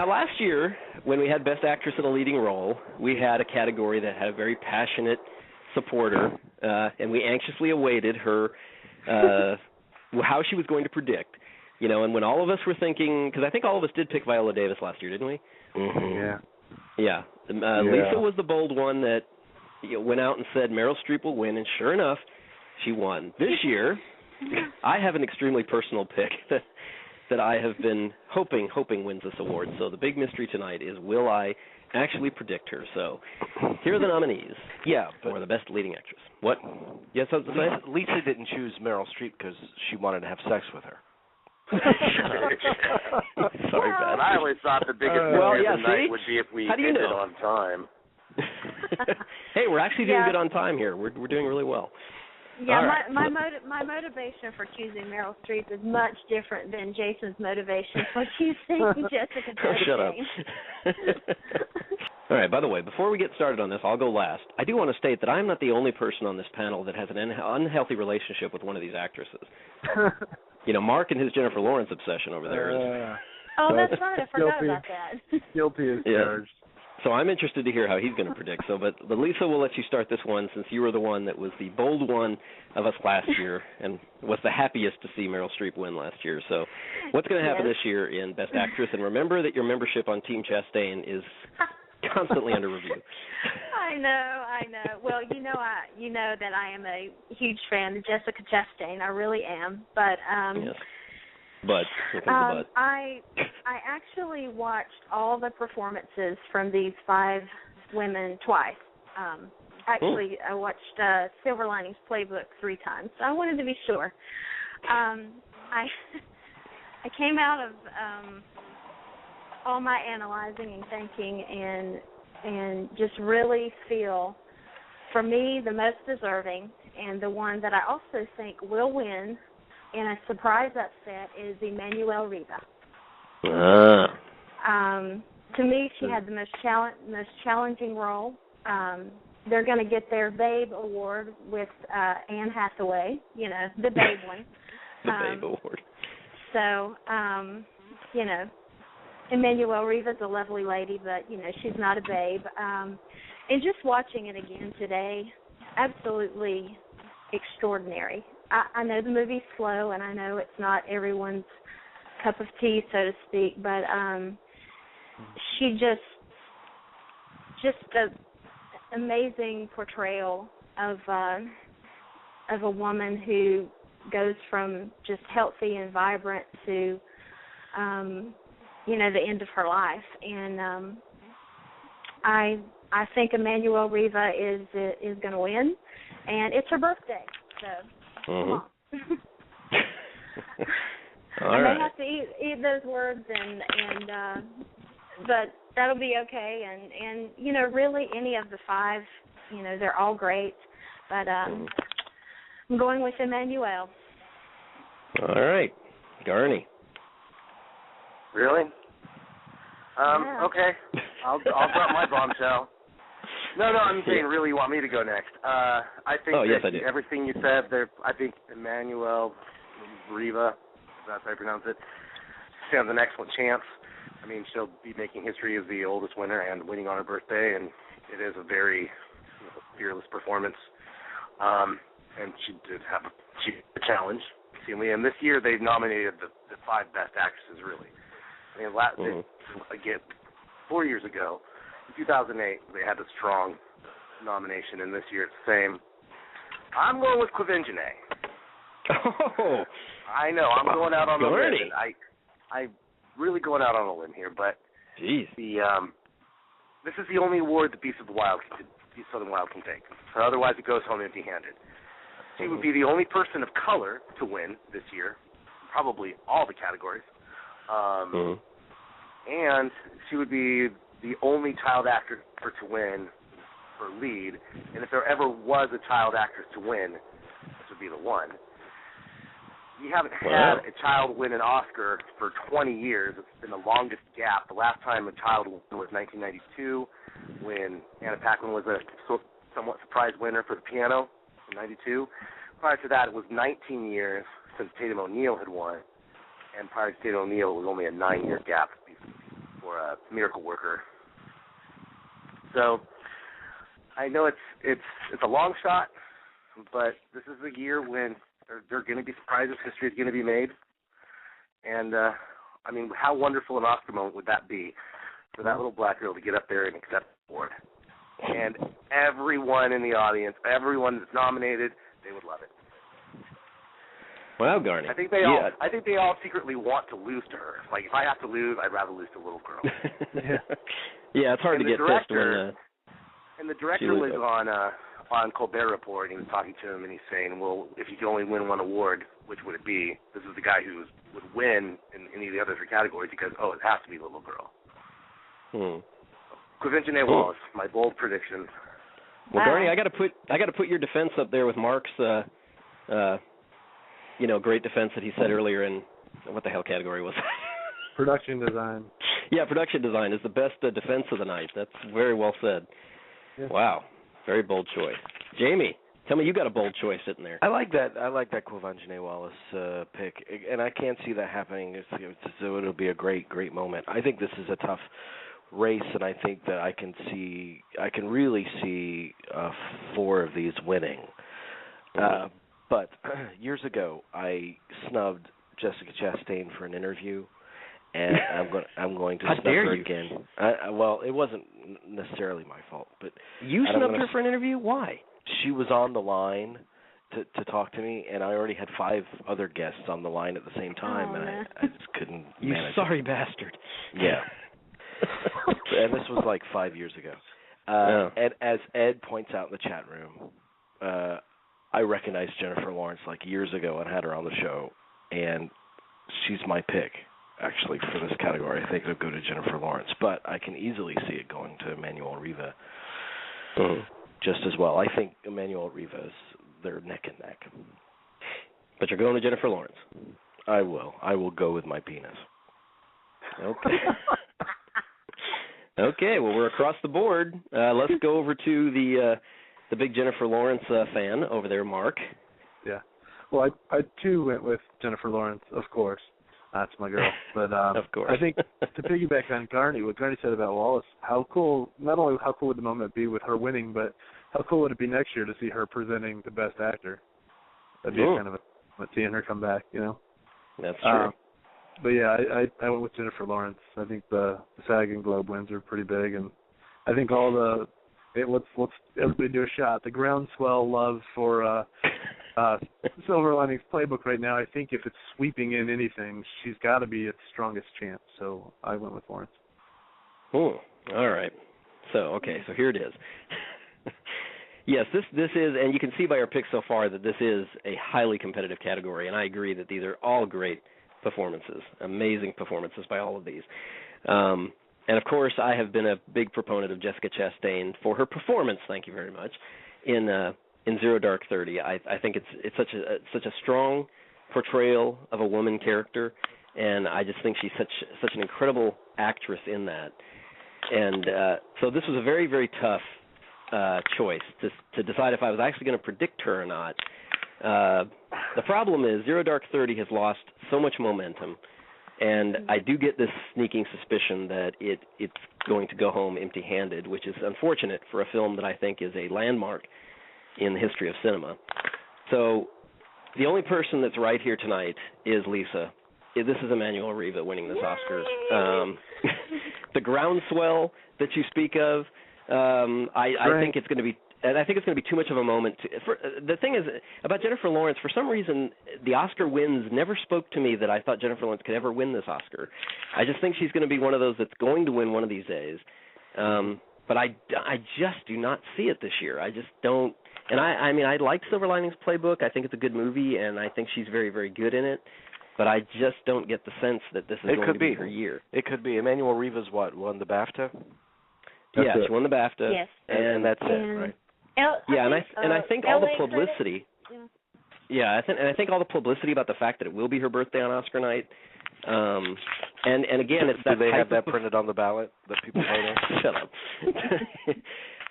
Now, last year, when we had Best Actress in a Leading Role, we had a category that had a very passionate supporter, and we anxiously awaited her, how she was going to predict. You know, and when all of us were thinking, because I think all of us did pick Viola Davis last year, didn't we? Mm-hmm. Yeah. Lisa was the bold one that went out and said Meryl Streep will win, and sure enough, she won. This year, I have an extremely personal pick that I have been hoping wins this award. So the big mystery tonight is, will I actually predict her? So here are the nominees. Yeah, for the Best Leading Actress. What? Yes, I was going to say? Lisa didn't choose Meryl Streep because she wanted to have sex with her. Sorry, Pat. I always thought the biggest mystery of the night would be if we ended on time. Hey, we're actually doing good on time here. We're doing really well. Yeah, right. my motivation for choosing Meryl Streep is much different than Jason's motivation for choosing Jessica Chastain. Shut up. All right, by the way, before we get started on this, I'll go last. I do want to state that I'm not the only person on this panel that has an unhealthy relationship with one of these actresses. You know, Mark and his Jennifer Lawrence obsession over there. Oh, that's right. I forgot about that. Guilty as charged. So I'm interested to hear how he's going to predict. So, but Lisa, we'll let you start this one since you were the one that was the bold one of us last year and was the happiest to see Meryl Streep win last year. So what's going to happen this year in Best Actress? And remember that your membership on Team Chastain is constantly under review. I know. Well, you know that I am a huge fan of Jessica Chastain. I really am. But yes. But I actually watched all the performances from these 5 women twice. I watched Silver Linings Playbook 3 times. So I wanted to be sure. I came out of all my analyzing and thinking and just really feel, for me, the most deserving and the one that I also think will win in a surprise upset is Emmanuelle Riva. To me, she had the most challenging role. They're going to get their Babe Award with Anne Hathaway, you know, the Babe one. The Babe Award. So, you know, Emmanuelle Riva's a lovely lady, but, you know, she's not a babe. And just watching it again today, absolutely extraordinary. I know the movie's slow, and I know it's not everyone's cup of tea, so to speak, but she just an amazing portrayal of a woman who goes from just healthy and vibrant to, you know, the end of her life. And I think Emmanuelle Riva is going to win, and it's her birthday, so. Come on. I may have to eat those words, but that'll be okay. And you know, really, any of the 5, you know, they're all great. But I'm going with Emmanuelle. All right, Garney. Really? Okay. I'll drop my bombshell. No, I'm saying really you want me to go next. I think everything you said there, I think Emmanuelle Riva, if that's how I pronounce it, stands an excellent chance. I mean, she'll be making history as the oldest winner and winning on her birthday, and it is a very fearless performance. And she did have a challenge. And this year they've nominated the 5 best actresses, really. I mean, again, 4 years ago, in 2008, they had a strong nomination, and this year it's the same. I'm going with Quandary. Oh. I know. I'm going out on a limb. I'm really going out on a limb here, but jeez. This is the only award the Beast of the Southern Wild can take. So otherwise it goes home empty-handed. She would be the only person of color to win this year, probably all the categories. And she would be the only child actor to win for lead, and if there ever was a child actress to win, this would be the one. We haven't had a child win an Oscar for 20 years. It's been the longest gap. The last time a child won was 1992, when Anna Paquin was a somewhat surprise winner for The Piano in 92. Prior to that, it was 19 years since Tatum O'Neal had won, and prior to Tatum O'Neal, it was only a 9-year gap before or a miracle worker. So I know it's a long shot, but this is the year when there are going to be surprises. History is going to be made. And, I mean, how wonderful an Oscar moment would that be for that little black girl to get up there and accept the award? And everyone in the audience, everyone that's nominated, they would love it. Wow, Garney. I think they all secretly want to lose to her. Like, if I have to lose, I'd rather lose to a little girl. Yeah, it's hard to get pissed when. And the director was on Colbert Report, and he was talking to him, and he's saying, well, if you could only win one award, which would it be? This is the guy who would win in any of the other three categories because, it has to be the little girl. Quandary Wallace, my bold prediction. Well, Garney, I got to put your defense up there with Mark's, great defense that he said earlier in what the hell category was it? Production design. Yeah, production design is the best defense of the night. That's very well said. Yeah. Wow, very bold choice. Jamie, tell me you got a bold choice sitting there. I like that Quandary Wallace pick, and I can't see that happening. It'll be a great moment. I think this is a tough race, and I think that I can really see 4 of these winning. But years ago, I snubbed Jessica Chastain for an interview, and I'm going to snub her again. Well, it wasn't necessarily my fault, but you snubbed her for an interview? Why? She was on the line to talk to me, and I already had 5 other guests on the line at the same time, and I just couldn't manage. You sorry bastard. Yeah. And this was like 5 years ago. And as Ed points out in the chat room, I recognized Jennifer Lawrence like years ago and had her on the show, and she's my pick, actually, for this category. I think it'll go to Jennifer Lawrence, but I can easily see it going to Emmanuel Riva just as well. I think Emmanuel Riva they're neck and neck. But you're going to Jennifer Lawrence? I will. I will go with my penis. Okay. Okay, well, we're across the board. Let's go over to the big Jennifer Lawrence fan over there, Mark. Yeah. Well, I too went with Jennifer Lawrence, of course. That's my girl. But of course. I think to piggyback on Garney, what Garney said about Wallace, how cool, not only how cool would the moment be with her winning, but how cool would it be next year to see her presenting the Best Actor? That'd be kind of seeing her come back, That's true. But yeah, I went with Jennifer Lawrence. I think the SAG and Globe wins are pretty big, and I think let's everybody do a shot. The groundswell love for Silver Linings Playbook right now. I think if it's sweeping in anything, she's got to be its strongest chance. So I went with Lawrence. Oh, all right. So here it is. Yes, this is, and you can see by our picks so far that this is a highly competitive category, and I agree that these are all great performances, amazing performances by all of these. And, of course, I have been a big proponent of Jessica Chastain for her performance, thank you very much, in Zero Dark 30. I think it's such a strong portrayal of a woman character, and I just think she's such an incredible actress in that. And so this was a very, very tough choice to decide if I was actually going to predict her or not. The problem is Zero Dark 30 has lost so much momentum, and I do get this sneaking suspicion that it's going to go home empty-handed, which is unfortunate for a film that I think is a landmark in the history of cinema. So the only person that's right here tonight is Lisa. This is Emmanuel Riva winning this Oscar. The groundswell that you speak of, I think it's going to be. And I think it's going to be too much of a moment. The thing is, about Jennifer Lawrence, for some reason, the Oscar wins never spoke to me that I thought Jennifer Lawrence could ever win this Oscar. I just think she's going to be one of those that's going to win one of these days. But I just do not see it this year. I just don't. And I mean, I like Silver Linings Playbook. I think it's a good movie, and I think she's very, very good in it. But I just don't get the sense that this is going to be her year. It could be. Emmanuel Riva's won the BAFTA? Yeah, she won the BAFTA. Yes. And that's it, right? I think all the publicity. Yeah, I think all the publicity about the fact that it will be her birthday on Oscar night. And again, it's that. Do they have that printed on the ballot that people vote on? Shut up.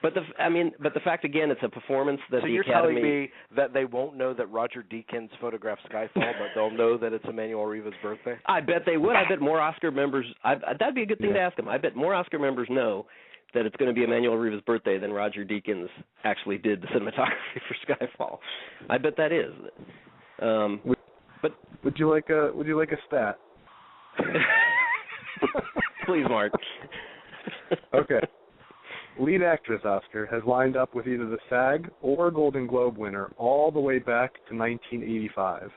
But the fact again, it's a performance that so the you're Academy. telling me that they won't know that Roger Deakins photographed Skyfall, but they'll know that it's Emmanuel Riva's birthday? I bet they would. I bet more Oscar members. That'd be a good thing to ask them. I bet more Oscar members know that it's going to be Emmanuel Riva's birthday than Roger Deakins actually did the cinematography for Skyfall. I bet that is. But would you like a stat? Please, Mark. Okay. Lead actress Oscar has lined up with either the SAG or Golden Globe winner all the way back to 1985.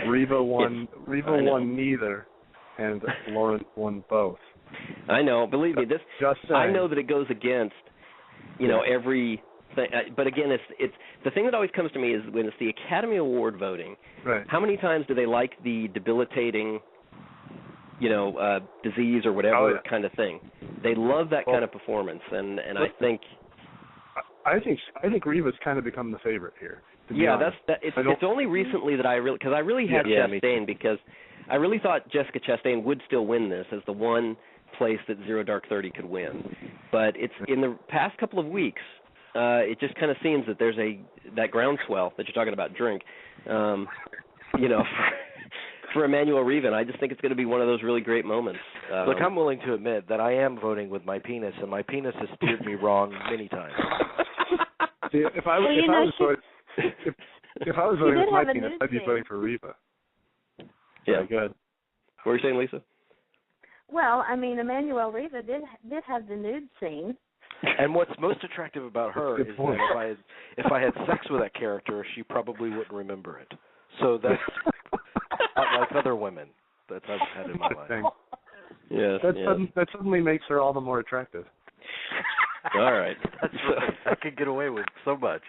Riva won. Riva won neither, and Lawrence won both. I know. Believe me, this. Just saying. I know that it goes against, every thing. But again, it's the thing that always comes to me is when it's the Academy Award voting. Right. How many times do they like the debilitating, disease or whatever kind of thing? They love that kind of performance, and I think. I think Riva's kind of become the favorite here. Yeah, it's only recently that I really had Chastain because I really thought Jessica Chastain would still win this as the one place that Zero Dark 30 could win. But it's in the past couple of weeks, it just kind of seems that there's that groundswell that you're talking about, drink, for Emmanuel Riva, and I just think it's going to be one of those really great moments. Look, I'm willing to admit that I am voting with my penis, and my penis has steered me wrong many times. See, if I was voting with my penis, I'd be voting for Riva. Yeah, good. What were you saying, Lisa? Well, Emmanuel Riva did have the nude scene. And what's most attractive about her is that if I had sex with that character, she probably wouldn't remember it. So that's not like other women that I've had in my life. Yes, that suddenly makes her all the more attractive. All right. That's right. I could get away with so much.